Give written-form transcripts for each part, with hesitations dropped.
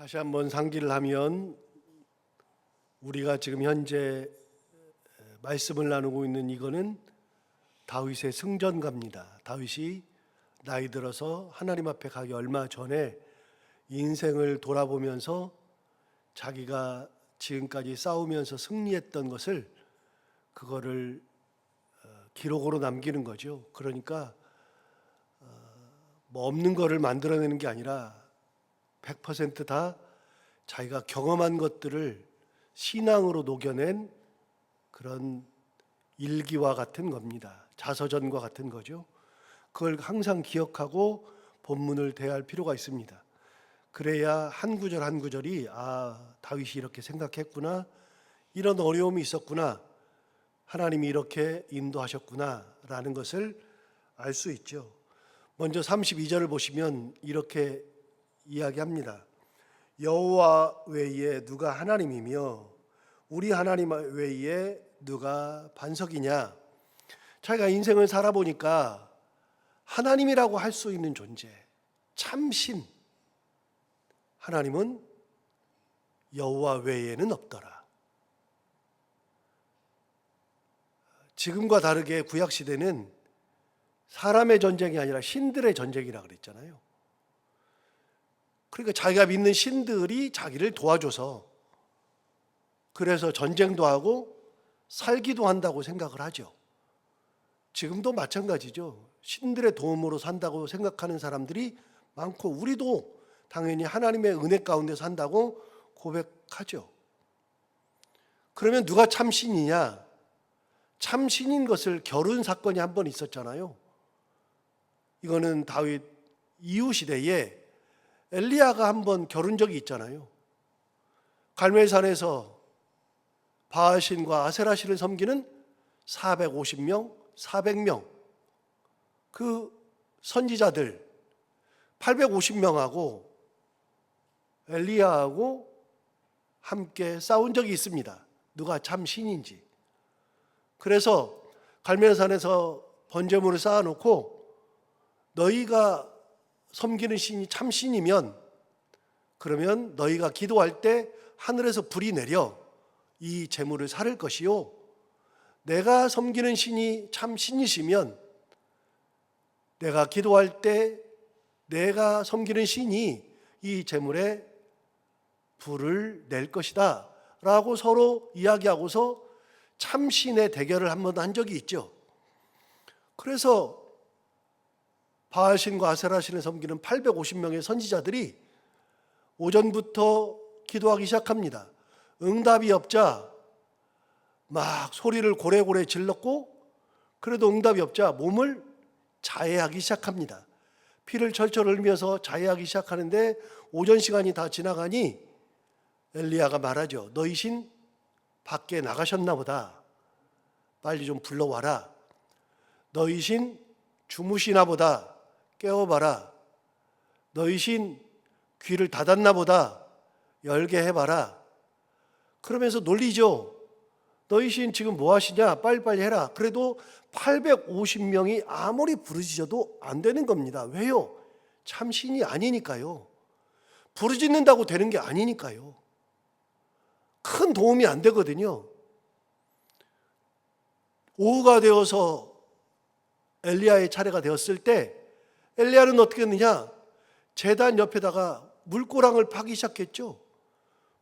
다시 한번 상기를 하면 우리가 지금 현재 말씀을 나누고 있는 이거는 다윗의 승전가입니다. 다윗이 나이 들어서 하나님 앞에 가기 얼마 전에 인생을 돌아보면서 자기가 지금까지 싸우면서 승리했던 것을 그거를 기록으로 남기는 거죠. 그러니까 뭐 없는 거를 만들어내는 게 아니라 100% 자기가 경험한 것들을 신앙으로 녹여낸 그런 일기와 같은 겁니다. 자서전과 같은 거죠. 그걸 항상 기억하고 본문을 대할 필요가 있습니다. 그래야 한 구절 한 구절이 다윗이 이렇게 생각했구나, 이런 어려움이 있었구나, 하나님이 이렇게 인도하셨구나 라는 것을 알 수 있죠. 먼저 32절을 보시면 이렇게 이야기합니다. 여호와 외에 누가 하나님이며 우리 하나님 외에 누가 반석이냐. 자기가 인생을 살아보니까 하나님이라고 할 수 있는 존재, 참신 하나님은 여호와 외에는 없더라. 지금과 다르게 구약시대는 사람의 전쟁이 아니라 신들의 전쟁이라고 그랬잖아요. 그러니까 자기가 믿는 신들이 자기를 도와줘서 그래서 전쟁도 하고 살기도 한다고 생각을 하죠. 지금도 마찬가지죠. 신들의 도움으로 산다고 생각하는 사람들이 많고 우리도 당연히 하나님의 은혜 가운데 산다고 고백하죠. 그러면 누가 참신이냐? 참신인 것을 겨룬 사건이 한 번 있었잖아요. 이거는 다윗 이후 시대에 엘리야가 한번 겨룬 적이 있잖아요. 갈멜산에서 바알신과 아세라신을 섬기는 450명, 400명 그 선지자들 850명하고 엘리야하고 함께 싸운 적이 있습니다. 누가 참 신인지. 그래서 갈멜산에서 번제물을 쌓아놓고 너희가 섬기는 신이 참 신이면 그러면 너희가 기도할 때 하늘에서 불이 내려 이 제물을 살을 것이요, 내가 섬기는 신이 참 신이시면 내가 기도할 때 내가 섬기는 신이 이 제물에 불을 낼 것이다 라고 서로 이야기하고서 참신의 대결을 한 번 한 적이 있죠. 그래서 바알신과 아세라신을 섬기는 850명의 선지자들이 오전부터 기도하기 시작합니다. 응답이 없자 막 소리를 고래고래 질렀고 그래도 응답이 없자 몸을 자해하기 시작합니다. 피를 철철 흘리면서 자해하기 시작하는데 오전 시간이 다 지나가니 엘리야가 말하죠. 너희 신 밖에 나가셨나 보다. 빨리 좀 불러와라. 너희 신 주무시나 보다. 깨워봐라. 너희 신 귀를 닫았나 보다. 열게 해봐라. 그러면서 놀리죠. 너희 신 지금 뭐 하시냐? 빨리빨리 해라. 그래도 850명이 아무리 부르짖어도 안 되는 겁니다. 왜요? 참 신이 아니니까요. 부르짖는다고 되는 게 아니니까요. 큰 도움이 안 되거든요. 오후가 되어서 엘리야의 차례가 되었을 때 엘리야는 어떻게 했느냐? 제단 옆에다가 물고랑을 파기 시작했죠.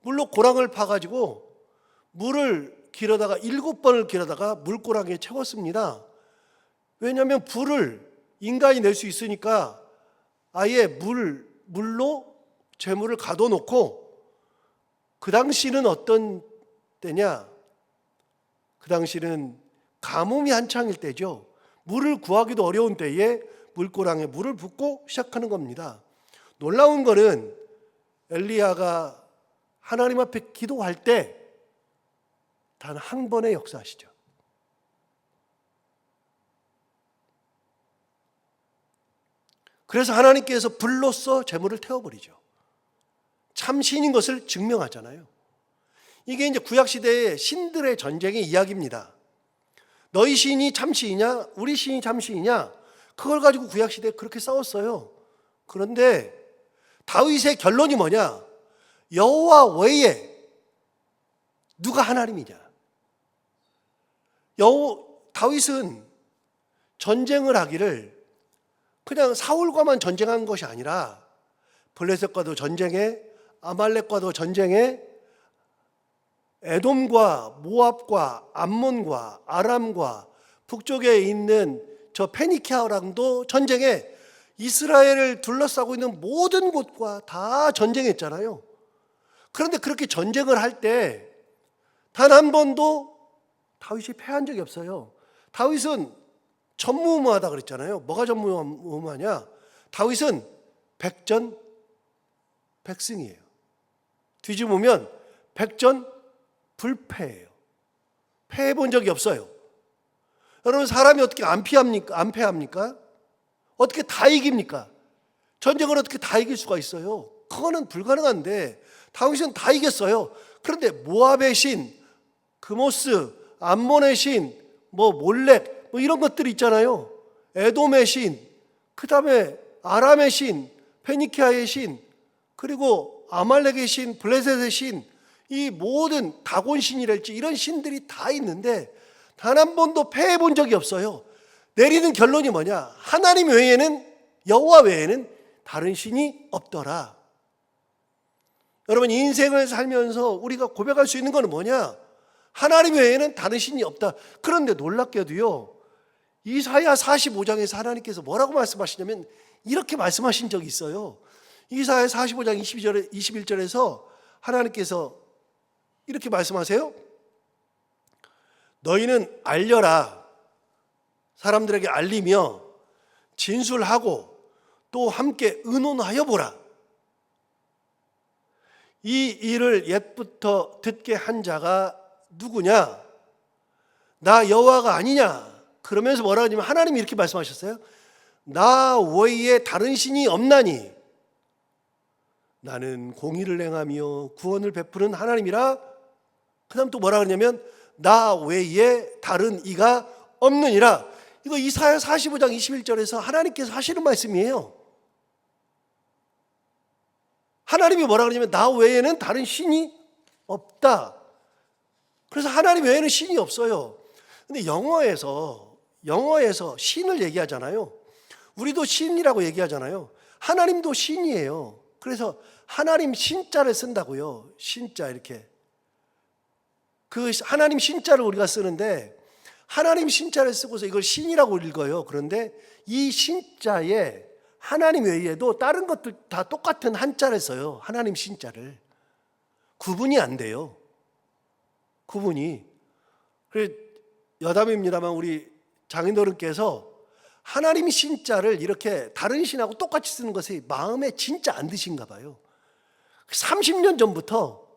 물로 고랑을 파가지고 물을 길어다가 7번을 길어다가 물고랑에 채웠습니다. 왜냐하면 불을 인간이 낼 수 있으니까 아예 물로 재물을 가둬놓고, 그 당시는 어떤 때냐? 그 당시는 가뭄이 한창일 때죠. 물을 구하기도 어려운 때에 물고랑에 물을 붓고 시작하는 겁니다. 놀라운 거는 엘리야가 하나님 앞에 기도할 때 단 한 번의 역사하시죠. 그래서 하나님께서 불로써 제물을 태워버리죠. 참신인 것을 증명하잖아요. 이게 이제 구약시대의 신들의 전쟁의 이야기입니다. 너희 신이 참신이냐? 우리 신이 참신이냐? 그걸 가지고 구약시대에 그렇게 싸웠어요. 그런데 다윗의 결론이 뭐냐? 여호와 외에 누가 하나님이냐? 다윗은 전쟁을 하기를 그냥 사울과만 전쟁한 것이 아니라 블레셋과도 전쟁해, 아말렉과도 전쟁해, 에돔과 모압과 암몬과 아람과 북쪽에 있는 저 페니키아랑도 전쟁해, 이스라엘을 둘러싸고 있는 모든 곳과 다 전쟁했잖아요. 그런데 그렇게 전쟁을 할 때 단 한 번도 다윗이 패한 적이 없어요. 다윗은 전무후무하다 그랬잖아요. 뭐가 전무후무하냐? 다윗은 백전백승이에요. 뒤집으면 백전불패예요. 패해 본 적이 없어요. 여러분, 사람이 어떻게 안 패합니까? 어떻게 다 이깁니까? 전쟁을 어떻게 다 이길 수가 있어요? 그거는 불가능한데 다윗은 다 이겼어요. 그런데 모압의 신, 그모스, 암몬의 신, 몰렉, 이런 것들이 있잖아요. 에돔의 신, 그 다음에 아람의 신, 페니키아의 신, 그리고 아말렉의 신, 블레셋의 신, 이 모든 다곤 신이랄지 이런 신들이 다 있는데 단 한 번도 패해 본 적이 없어요. 내리는 결론이 뭐냐? 하나님 외에는, 여호와 외에는 다른 신이 없더라. 여러분, 인생을 살면서 우리가 고백할 수 있는 건 뭐냐? 하나님 외에는 다른 신이 없다. 그런데 놀랍게도요, 이사야 45장에서 하나님께서 뭐라고 말씀하시냐면 이렇게 말씀하신 적이 있어요. 이사야 45장 21절에서 하나님께서 이렇게 말씀하세요. 너희는 알려라. 사람들에게 알리며 진술하고 또 함께 의논하여 보라. 이 일을 옛부터 듣게 한 자가 누구냐? 나 여호와가 아니냐? 그러면서 뭐라 하냐면 하나님이 이렇게 말씀하셨어요. 나 외에 다른 신이 없나니 나는 공의를 행하며 구원을 베푸는 하나님이라. 그 다음 또 뭐라 그러냐면 나 외에 다른 이가 없느니라. 이거 이사야 45장 21절에서 하나님께서 하시는 말씀이에요. 하나님이 뭐라 그러냐면 나 외에는 다른 신이 없다. 그래서 하나님 외에는 신이 없어요. 근데 영어에서 신을 얘기하잖아요. 우리도 신이라고 얘기하잖아요. 하나님도 신이에요. 그래서 하나님 신자를 쓴다고요. 신자 이렇게. 그 하나님 신자를 우리가 쓰는데 하나님 신자를 쓰고서 이걸 신이라고 읽어요. 그런데 이 신자에 하나님 외에도 다른 것들 다 똑같은 한자를 써요. 하나님 신자를. 구분이 안 돼요. 구분이. 그래 여담입니다만 우리 장인어른께서 하나님 신자를 이렇게 다른 신하고 똑같이 쓰는 것이 마음에 진짜 안 드신가 봐요. 30년 전부터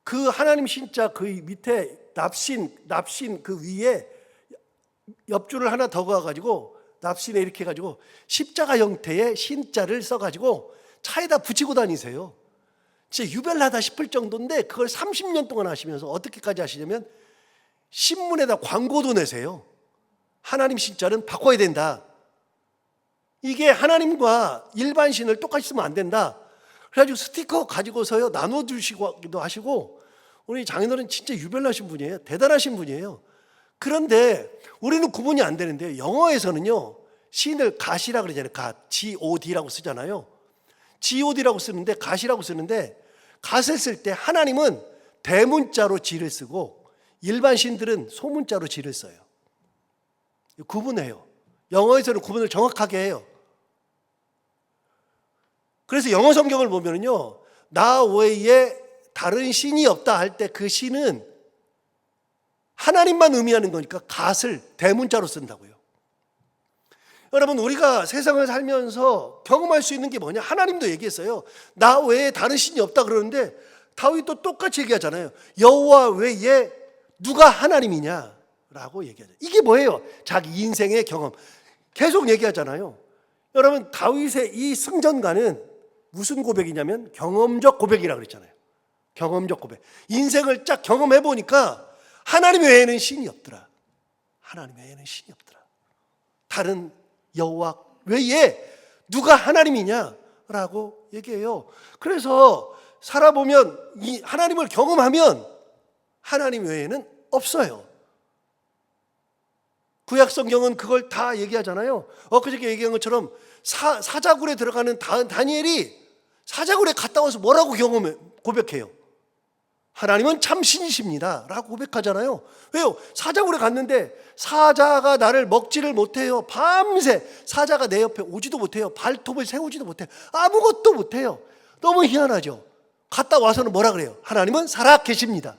그 하나님 신자 그 밑에 납신 그 위에 옆줄을 하나 더 그어가지고 납신에 이렇게 해가지고 십자가 형태의 신자를 써가지고 차에다 붙이고 다니세요. 진짜 유별나다 싶을 정도인데 그걸 30년 동안 하시면서 어떻게까지 하시냐면 신문에다 광고도 내세요. 하나님 신자는 바꿔야 된다. 이게 하나님과 일반 신을 똑같이 쓰면 안 된다. 그래가지고 스티커 가지고서요 나눠주시기도 하시고. 우리 장인어른 진짜 유별나신 분이에요. 대단하신 분이에요. 그런데 우리는 구분이 안 되는데 영어에서는요 신을 갓이라 그러잖아요. 갓, God라고 쓰잖아요. God라고 쓰는데 갓이라고 쓰는데 갓을 쓸 때 하나님은 대문자로 G를 쓰고 일반 신들은 소문자로 G를 써요. 구분해요. 영어에서는 구분을 정확하게 해요. 그래서 영어 성경을 보면요 나 외에 다른 신이 없다 할 때 그 신은 하나님만 의미하는 거니까 갓을 대문자로 쓴다고요. 여러분, 우리가 세상을 살면서 경험할 수 있는 게 뭐냐? 하나님도 얘기했어요. 나 외에 다른 신이 없다 그러는데 다윗도 똑같이 얘기하잖아요. 여호와 외에 누가 하나님이냐? 라고 얘기하죠. 이게 뭐예요? 자기 인생의 경험. 계속 얘기하잖아요. 여러분, 다윗의 이 승전가는 무슨 고백이냐면 경험적 고백이라고 그랬잖아요. 경험적 고백. 인생을 쫙 경험해 보니까 하나님 외에는 신이 없더라. 하나님 외에는 신이 없더라. 다른 여호와 외에 누가 하나님이냐라고 얘기해요. 그래서 살아보면, 이 하나님을 경험하면 하나님 외에는 없어요. 구약 성경은 그걸 다 얘기하잖아요. 엊그저께 얘기한 것처럼 사자굴에 들어가는 다니엘이 사자굴에 갔다 와서 뭐라고 고백해요? 하나님은 참 신이십니다 라고 고백하잖아요. 왜요? 사자굴에 갔는데 사자가 나를 먹지를 못해요. 밤새 사자가 내 옆에 오지도 못해요. 발톱을 세우지도 못해요. 아무것도 못해요. 너무 희한하죠. 갔다 와서는 뭐라 그래요? 하나님은 살아 계십니다.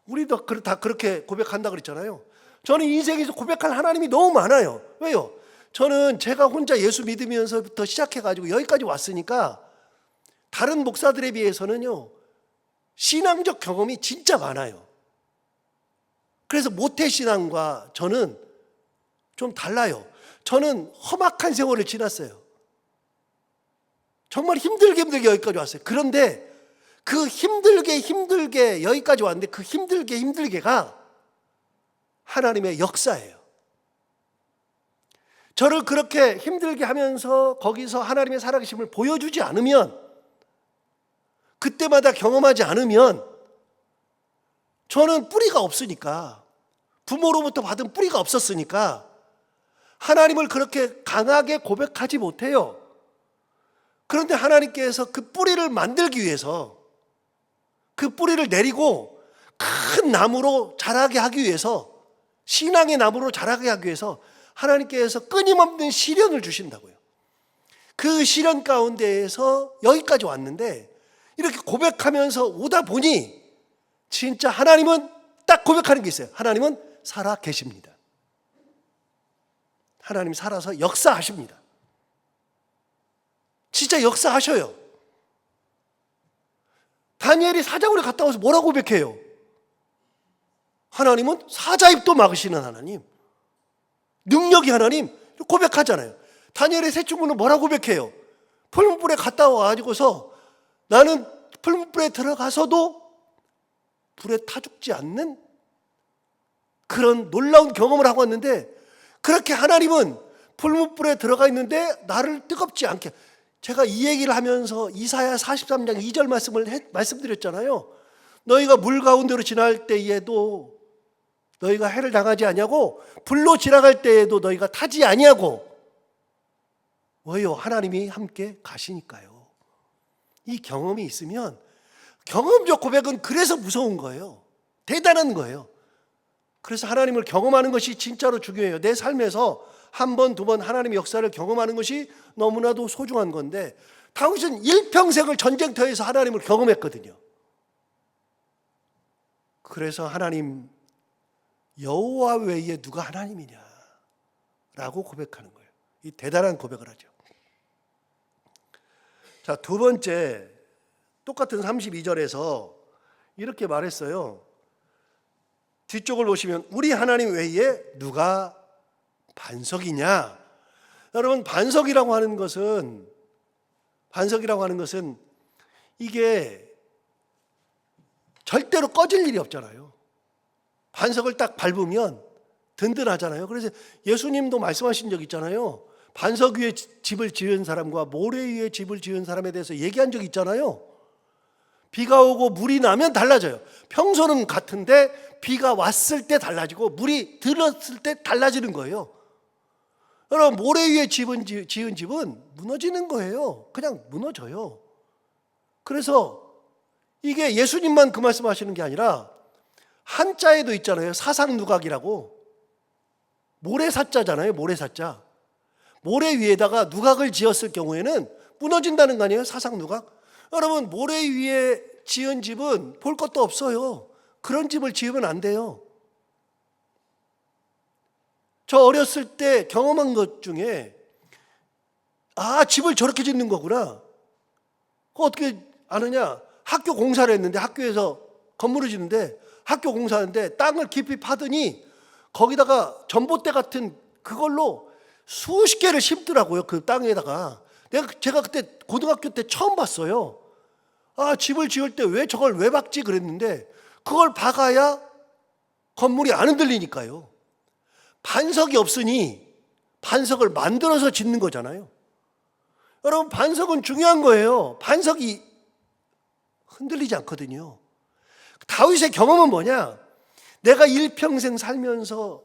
우리도 다 그렇게 고백한다 그랬잖아요. 저는 인생에서 고백할 하나님이 너무 많아요. 왜요? 저는 제가 혼자 예수 믿으면서부터 시작해가지고 여기까지 왔으니까 다른 목사들에 비해서는요, 신앙적 경험이 진짜 많아요. 그래서 모태신앙과 저는 좀 달라요. 저는 험악한 세월을 지났어요. 정말 힘들게 여기까지 왔어요. 그런데 그 힘들게 여기까지 왔는데 그 힘들게가 하나님의 역사예요. 저를 그렇게 힘들게 하면서 거기서 하나님의 살아계심을 보여주지 않으면, 그때마다 경험하지 않으면, 저는 뿌리가 없으니까, 부모로부터 받은 뿌리가 없었으니까 하나님을 그렇게 강하게 고백하지 못해요. 그런데 하나님께서 그 뿌리를 만들기 위해서, 그 뿌리를 내리고 큰 나무로 자라게 하기 위해서, 신앙의 나무로 자라게 하기 위해서 하나님께서 끊임없는 시련을 주신다고요. 그 시련 가운데에서 여기까지 왔는데, 이렇게 고백하면서 오다 보니 진짜 하나님은 딱 고백하는 게 있어요. 하나님은 살아 계십니다. 하나님 살아서 역사하십니다. 진짜 역사하셔요. 다니엘이 사자굴에 갔다 와서 뭐라고 고백해요? 하나님은 사자 입도 막으시는 하나님, 능력이 하나님, 고백하잖아요. 다니엘의 셋 중으로 뭐라고 고백해요? 풀무불에 갔다 와가지고서 나는 풀무불에 들어가서도 불에 타 죽지 않는 그런 놀라운 경험을 하고 왔는데, 그렇게 하나님은 풀무불에 들어가 있는데 나를 뜨겁지 않게, 제가 이 얘기를 하면서 이사야 43장 2절 말씀드렸잖아요. 너희가 물 가운데로 지날 때에도 너희가 해를 당하지 아니하고 불로 지나갈 때에도 너희가 타지 아니하고. 왜요? 하나님이 함께 가시니까요. 이 경험이 있으면, 경험적 고백은 그래서 무서운 거예요. 대단한 거예요. 그래서 하나님을 경험하는 것이 진짜로 중요해요. 내 삶에서 한 번, 두 번 하나님의 역사를 경험하는 것이 너무나도 소중한 건데, 다윗은 일평생을 전쟁터에서 하나님을 경험했거든요. 그래서 하나님, 여호와 외에 누가 하나님이냐 라고 고백하는 거예요. 이 대단한 고백을 하죠. 자, 두 번째, 똑같은 32절에서 이렇게 말했어요. 뒤쪽을 보시면 우리 하나님 외에 누가 반석이냐. 여러분, 반석이라고 하는 것은 이게 절대로 꺼질 일이 없잖아요. 반석을 딱 밟으면 든든하잖아요. 그래서 예수님도 말씀하신 적 있잖아요. 반석 위에 집을 지은 사람과 모래 위에 집을 지은 사람에 대해서 얘기한 적 있잖아요. 비가 오고 물이 나면 달라져요. 평소는 같은데 비가 왔을 때 달라지고 물이 들었을 때 달라지는 거예요. 여러분, 모래 위에 지은 집은 무너지는 거예요. 그냥 무너져요. 그래서 이게 예수님만 그 말씀하시는 게 아니라 한자에도 있잖아요. 사상누각이라고. 모래사자잖아요. 모래사자. 모래 위에다가 누각을 지었을 경우에는 무너진다는 거 아니에요? 사상누각. 여러분, 모래 위에 지은 집은 볼 것도 없어요. 그런 집을 지으면 안 돼요. 저 어렸을 때 경험한 것 중에, 집을 저렇게 짓는 거구나. 그거 어떻게 아느냐? 학교 공사를 했는데, 학교에서 건물을 짓는데 학교 공사하는데 땅을 깊이 파더니 거기다가 전봇대 같은 그걸로 수십 개를 심더라고요. 그 땅에다가. 제가 그때 고등학교 때 처음 봤어요. 집을 지을 때 왜 저걸 왜 박지 그랬는데, 그걸 박아야 건물이 안 흔들리니까요. 반석이 없으니 반석을 만들어서 짓는 거잖아요. 여러분, 반석은 중요한 거예요. 반석이 흔들리지 않거든요. 다윗의 경험은 뭐냐? 내가 일평생 살면서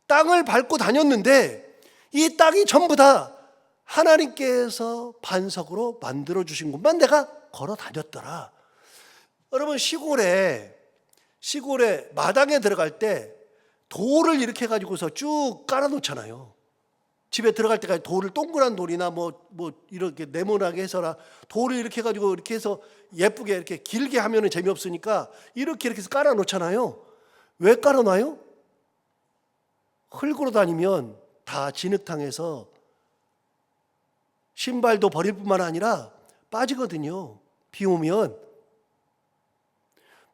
땅을 밟고 다녔는데 이 땅이 전부 다 하나님께서 반석으로 만들어주신 곳만 내가 걸어 다녔더라. 여러분, 시골에 마당에 들어갈 때 돌을 이렇게 해가지고서 쭉 깔아놓잖아요. 집에 들어갈 때까지 돌을, 동그란 돌이나 뭐 이렇게 네모나게 해서라 돌을 이렇게 해가지고 이렇게 해서 예쁘게 이렇게 길게 하면은 재미없으니까 이렇게 해서 깔아놓잖아요. 왜 깔아놔요? 흙으로 다니면 다 진흙탕에서 신발도 버릴 뿐만 아니라 빠지거든요. 비 오면.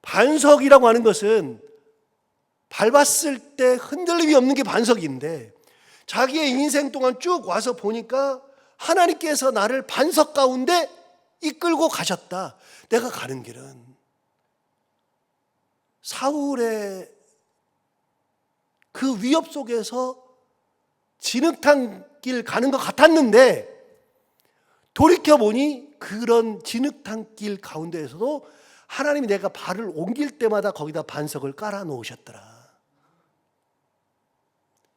반석이라고 하는 것은 밟았을 때 흔들림이 없는 게 반석인데, 자기의 인생 동안 쭉 와서 보니까 하나님께서 나를 반석 가운데 이끌고 가셨다. 내가 가는 길은 사울의 그 위협 속에서 진흙탕 길 가는 것 같았는데, 돌이켜보니 그런 진흙탕 길 가운데에서도 하나님이 내가 발을 옮길 때마다 거기다 반석을 깔아 놓으셨더라.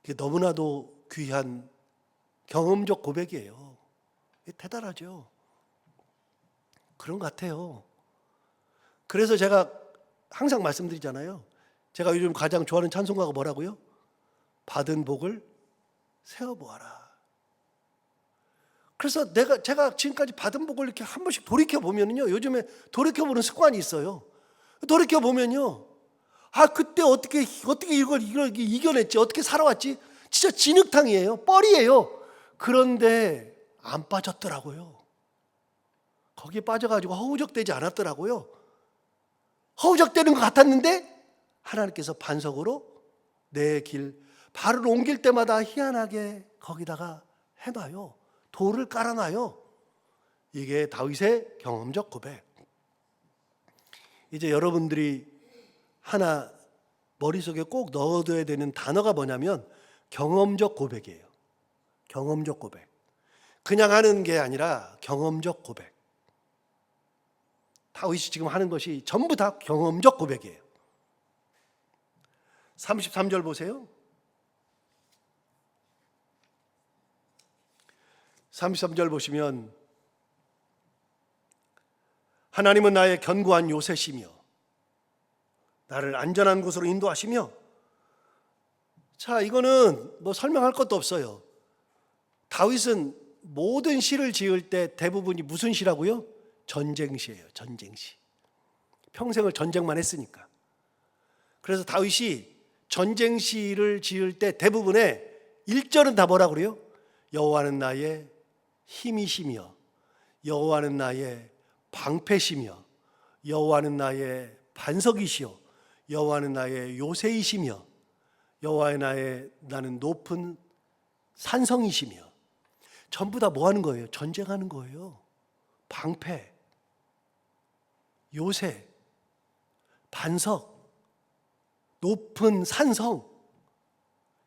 이게 너무나도 귀한 경험적 고백이에요. 대단하죠. 그런 것 같아요. 그래서 제가 항상 말씀드리잖아요. 제가 요즘 가장 좋아하는 찬송가가 뭐라고요? 받은 복을 세어보아라. 그래서 제가 지금까지 받은 복을 이렇게 한 번씩 돌이켜보면요, 요즘에 돌이켜보는 습관이 있어요. 돌이켜보면요, 그때 어떻게 이걸 이겨냈지, 어떻게 살아왔지? 진짜 진흙탕이에요. 뻘이에요. 그런데 안 빠졌더라고요. 거기에 빠져가지고 허우적대지 않았더라고요. 허우적대는 것 같았는데 하나님께서 반석으로 내 길, 발을 옮길 때마다 희한하게 거기다가 해놔요. 돌을 깔아놔요. 이게 다윗의 경험적 고백. 이제 여러분들이 하나 머릿속에 꼭 넣어둬야 되는 단어가 뭐냐면 경험적 고백이에요. 경험적 고백. 그냥 하는 게 아니라 경험적 고백. 다윗이 지금 하는 것이 전부 다 경험적 고백이에요. 33절 보세요. 33절 보시면, 하나님은 나의 견고한 요새시며 나를 안전한 곳으로 인도하시며. 자, 이거는 뭐 설명할 것도 없어요. 다윗은 모든 시를 지을 때 대부분이 무슨 시라고요? 전쟁시예요. 전쟁시. 평생을 전쟁만 했으니까. 그래서 다윗이 전쟁시를 지을 때 대부분의 1절은 다 뭐라 그래요? 여호와는 나의 힘이시며 여호와는 나의 방패시며 여호와는 나의 반석이시요 여호와는 나의 요새이시며 여호와의 나는 높은 산성이시며. 전부 다 뭐 하는 거예요? 전쟁하는 거예요. 방패, 요새, 반석, 높은 산성,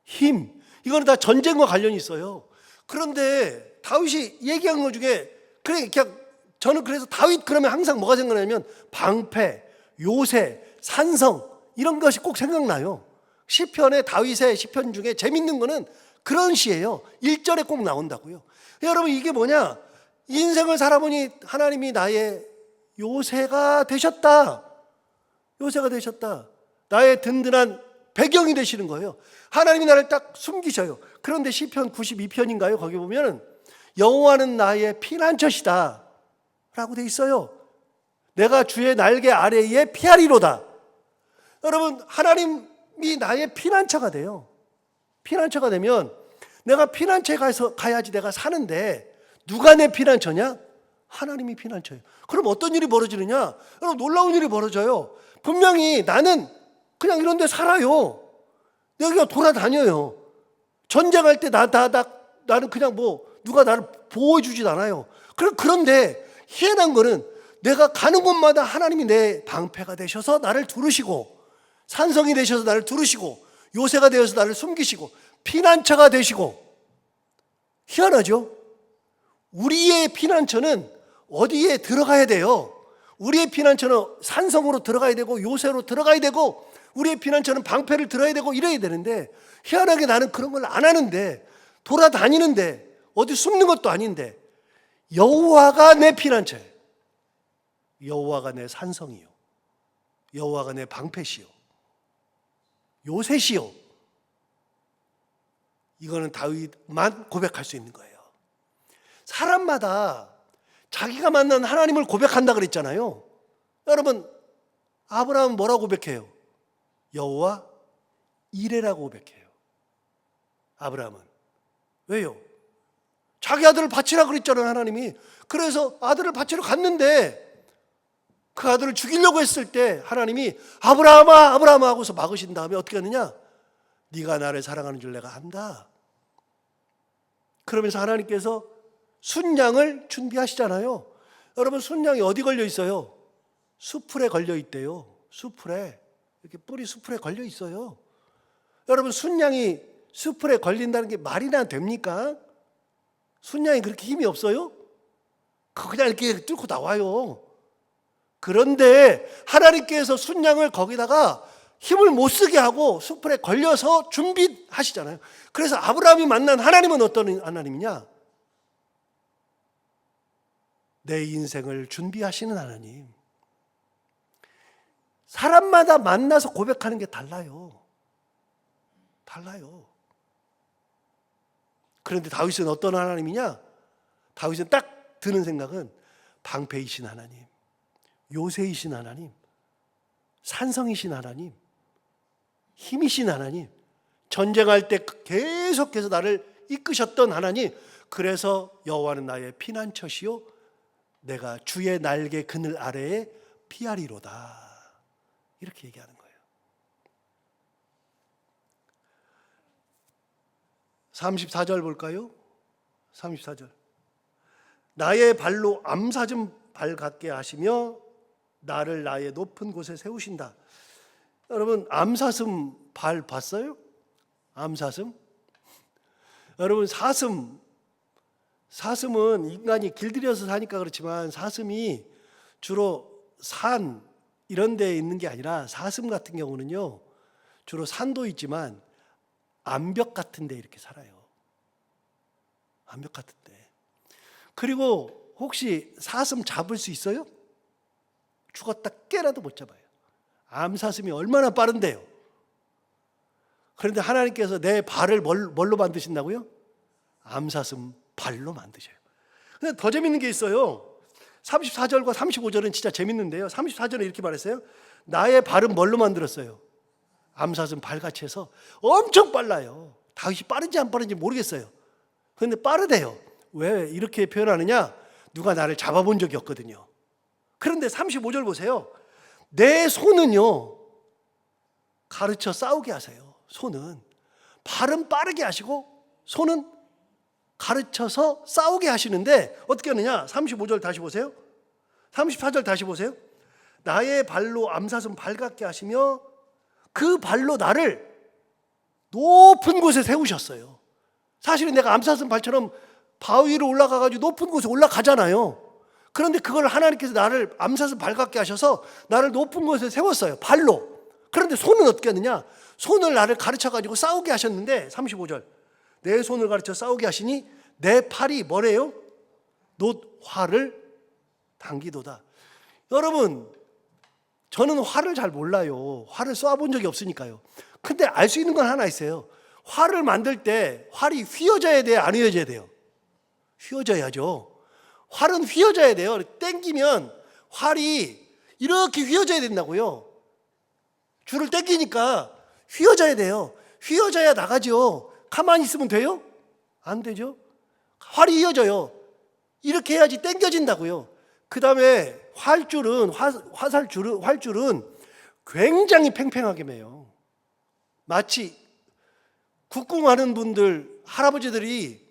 힘, 이거는 다 전쟁과 관련이 있어요. 그런데 다윗이 얘기한 것 중에 그냥 저는 그래서 다윗 그러면 항상 뭐가 생각나냐면 방패, 요새, 산성, 이런 것이 꼭 생각나요. 시편의 다윗의 시편 중에 재밌는 거는 그런 시예요. 1절에 꼭 나온다고요. 여러분, 이게 뭐냐? 인생을 살아보니 하나님이 나의 요새가 되셨다. 요새가 되셨다. 나의 든든한 배경이 되시는 거예요. 하나님이 나를 딱 숨기셔요. 그런데 시편 92편인가요? 거기 보면 여호와는 나의 피난처시다 라고 돼 있어요. 내가 주의 날개 아래에 피하리로다. 여러분, 하나님이 나의 피난처가 돼요. 피난처가 되면 내가 피난처에 가야지 내가 사는데, 누가 내 피난처냐? 하나님이 피난처예요. 그럼 어떤 일이 벌어지느냐? 여러분, 놀라운 일이 벌어져요. 분명히 나는 그냥 이런 데 살아요. 여기가 돌아다녀요. 전쟁할 때 나는 그냥 누가 나를 보호해주진 않아요. 그런데 희한한 거는 내가 가는 곳마다 하나님이 내 방패가 되셔서 나를 두르시고, 산성이 되셔서 나를 두르시고, 요새가 되어서 나를 숨기시고, 피난처가 되시고. 희한하죠? 우리의 피난처는 어디에 들어가야 돼요? 우리의 피난처는 산성으로 들어가야 되고 요새로 들어가야 되고 우리의 피난처는 방패를 들어야 되고 이래야 되는데 희한하게 나는 그런 걸 안 하는데 돌아다니는데 어디 숨는 것도 아닌데 여호와가 내 피난처예요. 여호와가 내 산성이요. 여호와가 내 방패시요. 요새시요. 이거는 다윗만 고백할 수 있는 거예요. 사람마다 자기가 만난 하나님을 고백한다 그랬잖아요. 여러분, 아브라함은 뭐라고 고백해요? 여호와 이레라고 고백해요. 아브라함은. 왜요? 자기 아들을 바치라 그랬잖아요, 하나님이. 그래서 아들을 바치러 갔는데 그 아들을 죽이려고 했을 때 하나님이 아브라함아, 아브라함아 하고서 막으신 다음에 어떻게 하느냐? 네가 나를 사랑하는 줄 내가 안다. 그러면서 하나님께서 순양을 준비하시잖아요. 여러분, 순양이 어디 걸려 있어요? 수풀에 걸려 있대요. 수풀에. 이렇게 뿌리 수풀에 걸려 있어요. 여러분, 순양이 수풀에 걸린다는 게 말이나 됩니까? 순양이 그렇게 힘이 없어요? 그냥 이렇게 뚫고 나와요. 그런데 하나님께서 순양을 거기다가 힘을 못 쓰게 하고 수풀에 걸려서 준비하시잖아요. 그래서 아브라함이 만난 하나님은 어떤 하나님이냐? 내 인생을 준비하시는 하나님. 사람마다 만나서 고백하는 게 달라요. 달라요. 그런데 다윗은 어떤 하나님이냐? 다윗은 딱 드는 생각은 방패이신 하나님, 요새이신 하나님, 산성이신 하나님, 힘이신 하나님, 전쟁할 때 계속해서 나를 이끄셨던 하나님. 그래서 여호와는 나의 피난처시요 내가 주의 날개 그늘 아래에 피하리로다. 이렇게 얘기하는 거예요. 34절 볼까요? 34절. 나의 발로 암사슴 발 같게 하시며 나를 나의 높은 곳에 세우신다. 여러분, 암사슴 발 봤어요? 암사슴? 여러분, 사슴은 인간이 길들여서 사니까 그렇지만 사슴이 주로 산 이런 데에 있는 게 아니라 사슴 같은 경우는요 주로 산도 있지만 암벽 같은 데 이렇게 살아요. 암벽 같은 데. 그리고 혹시 사슴 잡을 수 있어요? 죽었다 깨라도 못 잡아요. 암사슴이 얼마나 빠른데요. 그런데 하나님께서 내 발을 뭘로 만드신다고요? 암사슴 발로 만드셔요. 근데 더 재밌는 게 있어요. 34절과 35절은 진짜 재밌는데요. 34절은 이렇게 말했어요. 나의 발은 뭘로 만들었어요? 암사슴 발같이 해서 엄청 빨라요. 다윗이 빠른지 안 빠른지 모르겠어요. 그런데 빠르대요. 왜 이렇게 표현하느냐? 누가 나를 잡아본 적이 없거든요. 그런데 35절 보세요. 내 손은요 가르쳐 싸우게 하세요. 손은. 발은 빠르게 하시고 손은 가르쳐서 싸우게 하시는데 어떻게 하느냐? 35절 다시 보세요. 34절 다시 보세요. 나의 발로 암사슴 발 같게 하시며 그 발로 나를 높은 곳에 세우셨어요. 사실은 내가 암사슴 발처럼 바위 위로 올라가가지고 높은 곳에 올라가잖아요. 그런데 그걸 하나님께서 나를 암사슴 발 같게 하셔서 나를 높은 곳에 세웠어요. 발로. 그런데 손은 어떻게 하느냐? 손을 나를 가르쳐가지고 싸우게 하셨는데 35절. 내 손을 가르쳐 싸우게 하시니 내 팔이 뭐래요? 놋화를 당기도다. 여러분, 저는 활을 잘 몰라요. 활을 쏴본 적이 없으니까요. 근데 알 수 있는 건 하나 있어요. 활을 만들 때 활이 휘어져야 돼요? 안 휘어져야 돼요? 휘어져야죠. 활은 휘어져야 돼요. 당기면 활이 이렇게 휘어져야 된다고요. 줄을 당기니까 휘어져야 돼요. 휘어져야 나가죠. 가만히 있으면 돼요? 안 되죠. 활이 휘어져요. 이렇게 해야지 당겨진다고요. 그 다음에 활줄은 굉장히 팽팽하게 매요. 마치 국궁하는 분들, 할아버지들이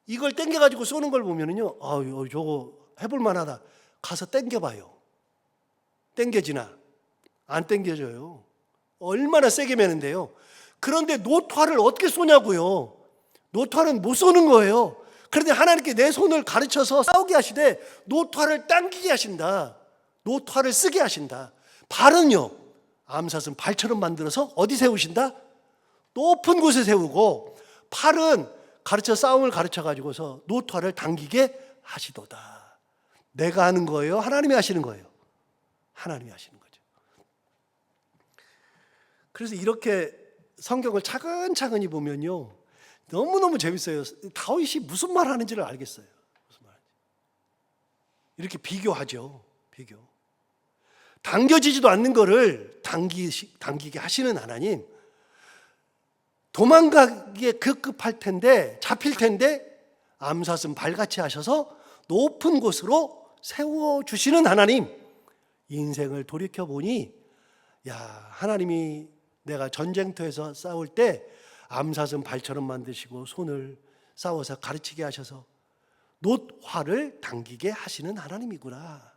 이걸 당겨가지고 쏘는 걸 보면은요, 저거 해볼 만하다. 가서 당겨봐요. 당겨지나? 안 당겨져요. 얼마나 세게 매는데요. 그런데 놋화를 어떻게 쏘냐고요. 놋화는 못 쏘는 거예요. 그런데 하나님께 내 손을 가르쳐서 싸우게 하시되 놋화를 당기게 하신다. 노토화를 쓰게 하신다. 발은요, 암사슴 발처럼 만들어서 어디 세우신다? 높은 곳에 세우고, 팔은 싸움을 가르쳐 가지고서 노토화를 당기게 하시도다. 내가 하는 거예요? 하나님이 하시는 거예요? 하나님이 하시는 거죠. 그래서 이렇게 성경을 차근차근히 보면요, 너무너무 재밌어요. 다윗이 무슨 말 하는지를 알겠어요. 무슨 말 하는지. 이렇게 비교하죠. 비교. 당겨지지도 않는 거를 당기게 하시는 하나님, 도망가기에 급급할 텐데, 잡힐 텐데 암사슴 발같이 하셔서 높은 곳으로 세워주시는 하나님. 인생을 돌이켜보니, 야, 하나님이 내가 전쟁터에서 싸울 때 암사슴 발처럼 만드시고 손을 싸워서 가르치게 하셔서 노화를 당기게 하시는 하나님이구나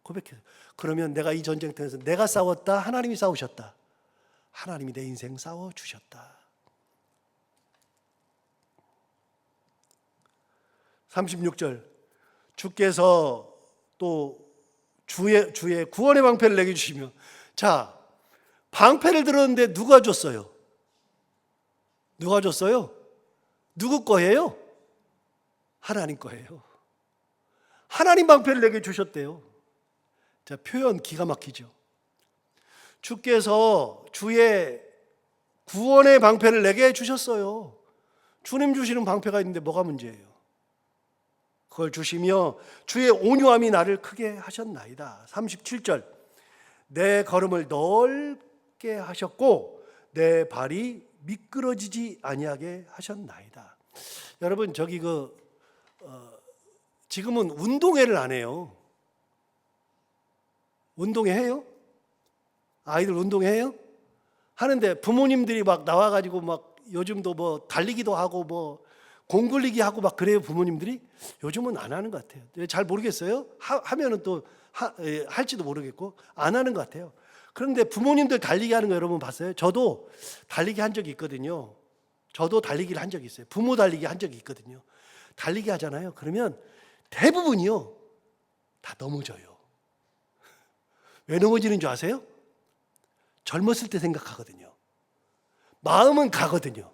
고백해요. 그러면 내가 이 전쟁터에서 내가 싸웠다, 하나님이 싸우셨다. 하나님이 내 인생 싸워주셨다. 36절, 주께서 또 주의 구원의 방패를 내게 주시며, 자, 방패를 들었는데 누가 줬어요? 누가 줬어요? 누구 거예요? 하나님 거예요. 하나님 방패를 내게 주셨대요. 자, 표현 기가 막히죠. 주께서 주의 구원의 방패를 내게 주셨어요. 주님 주시는 방패가 있는데 뭐가 문제예요? 그걸 주시며 주의 온유함이 나를 크게 하셨나이다. 37절, 내 걸음을 넓게 하셨고 내 발이 미끄러지지 아니하게 하셨나이다. 여러분, 저기 지금은 운동회를 안 해요. 운동회 해요? 아이들 운동회 해요? 하는데 부모님들이 막 나와가지고 막 요즘도 뭐 달리기도 하고 뭐 공굴리기 하고 막 그래요. 부모님들이 요즘은 안 하는 것 같아요. 잘 모르겠어요. 하면은 또 할지도 모르겠고 안 하는 것 같아요. 그런데 부모님들 달리기 하는 거 여러분 봤어요? 저도 달리기 한 적이 있거든요. 저도 달리기를 한 적이 있어요. 부모 달리기 한 적이 있거든요. 달리기 하잖아요. 그러면 대부분이요, 다 넘어져요. 왜 넘어지는 줄 아세요? 젊었을 때 생각하거든요. 마음은 가거든요.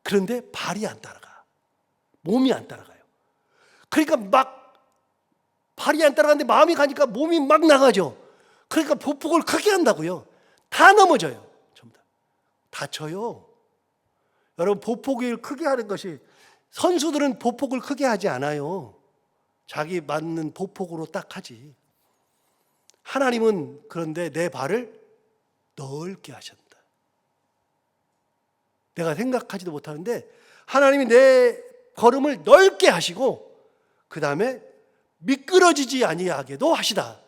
그런데 발이 안 따라가. 몸이 안 따라가요. 그러니까 막 발이 안 따라가는데 마음이 가니까 몸이 막 나가죠. 그러니까 보폭을 크게 한다고요. 다 넘어져요. 전부 다. 다쳐요. 여러분, 보폭을 크게 하는 것이, 선수들은 보폭을 크게 하지 않아요. 자기 맞는 보폭으로 딱 하지. 하나님은 그런데 내 발을 넓게 하셨다. 내가 생각하지도 못하는데 하나님이 내 걸음을 넓게 하시고 그 다음에 미끄러지지 아니하게도 하시다.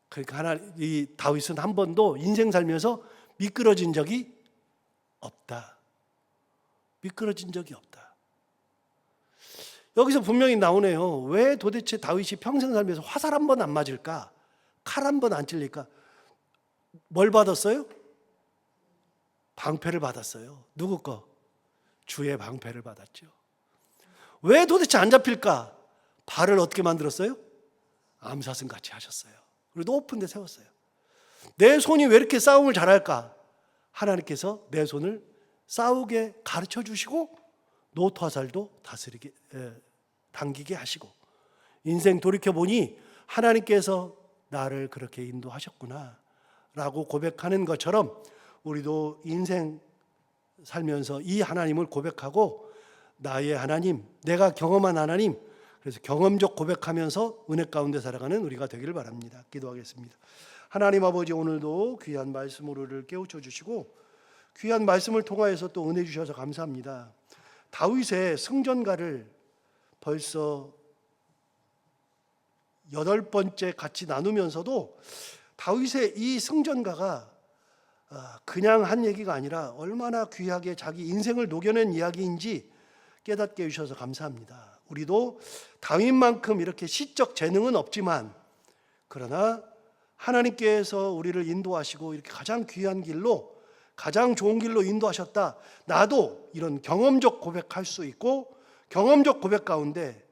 그러니까 이 다윗은 한 번도 인생 살면서 미끄러진 적이 없다. 미끄러진 적이 없다. 여기서 분명히 나오네요. 왜 도대체 다윗이 평생 살면서 화살 한 번 안 맞을까? 칼 한 번 안 찔릴까? 뭘 받았어요? 방패를 받았어요. 누구 거? 주의 방패를 받았죠. 왜 도대체 안 잡힐까? 발을 어떻게 만들었어요? 암사슴 같이 하셨어요. 그리고 높은 데 세웠어요. 내 손이 왜 이렇게 싸움을 잘할까? 하나님께서 내 손을 싸우게 가르쳐 주시고 노토화살도 당기게 하시고, 인생 돌이켜보니 하나님께서 나를 그렇게 인도하셨구나 라고 고백하는 것처럼 우리도 인생 살면서 이 하나님을 고백하고, 나의 하나님, 내가 경험한 하나님, 그래서 경험적 고백하면서 은혜 가운데 살아가는 우리가 되기를 바랍니다. 기도하겠습니다. 하나님 아버지, 오늘도 귀한 말씀으로 우리를 깨우쳐 주시고 귀한 말씀을 통하여서 또 은혜 주셔서 감사합니다. 다윗의 승전가를 벌써 8번째 같이 나누면서도 다윗의 이 승전가가 그냥 한 얘기가 아니라 얼마나 귀하게 자기 인생을 녹여낸 이야기인지 깨닫게 해주셔서 감사합니다. 우리도 다윗만큼 이렇게 시적 재능은 없지만, 그러나 하나님께서 우리를 인도하시고 이렇게 가장 귀한 길로, 가장 좋은 길로 인도하셨다. 나도 이런 경험적 고백할 수 있고, 경험적 고백 가운데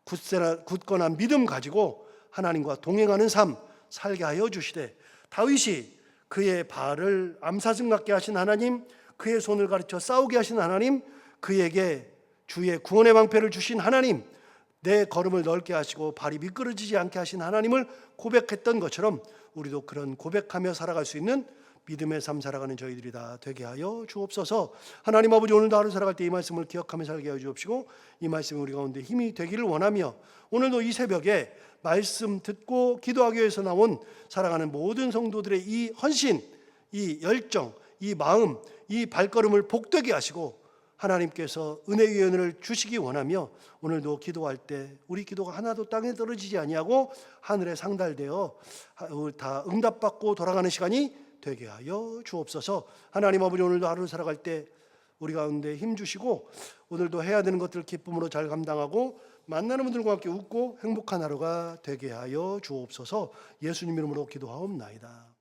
굳건한 믿음 가지고 하나님과 동행하는 삶 살게 하여 주시되, 다윗이 그의 발을 암사슴 같게 하신 하나님, 그의 손을 가르쳐 싸우게 하신 하나님, 그에게 주의 구원의 방패를 주신 하나님, 내 걸음을 넓게 하시고 발이 미끄러지지 않게 하신 하나님을 고백했던 것처럼 우리도 그런 고백하며 살아갈 수 있는 믿음의 삶 살아가는 저희들이 다 되게 하여 주옵소서. 하나님 아버지, 오늘도 하루 살아갈 때 이 말씀을 기억하며 살게 하여 주옵시고, 이 말씀이 우리 가운데 힘이 되기를 원하며, 오늘도 이 새벽에 말씀 듣고 기도하기 위해서 나온 살아가는 모든 성도들의 이 헌신, 이 열정, 이 마음, 이 발걸음을 복되게 하시고 하나님께서 은혜의 은혜를 주시기 원하며, 오늘도 기도할 때 우리 기도가 하나도 땅에 떨어지지 아니하고 하늘에 상달되어 다 응답받고 돌아가는 시간이 되게 하여 주옵소서. 하나님 아버지, 오늘도 하루 살아갈 때 우리 가운데 힘 주시고, 오늘도 해야 되는 것들을 기쁨으로 잘 감당하고 만나는 분들과 함께 웃고 행복한 하루가 되게 하여 주옵소서. 예수님 이름으로 기도하옵나이다.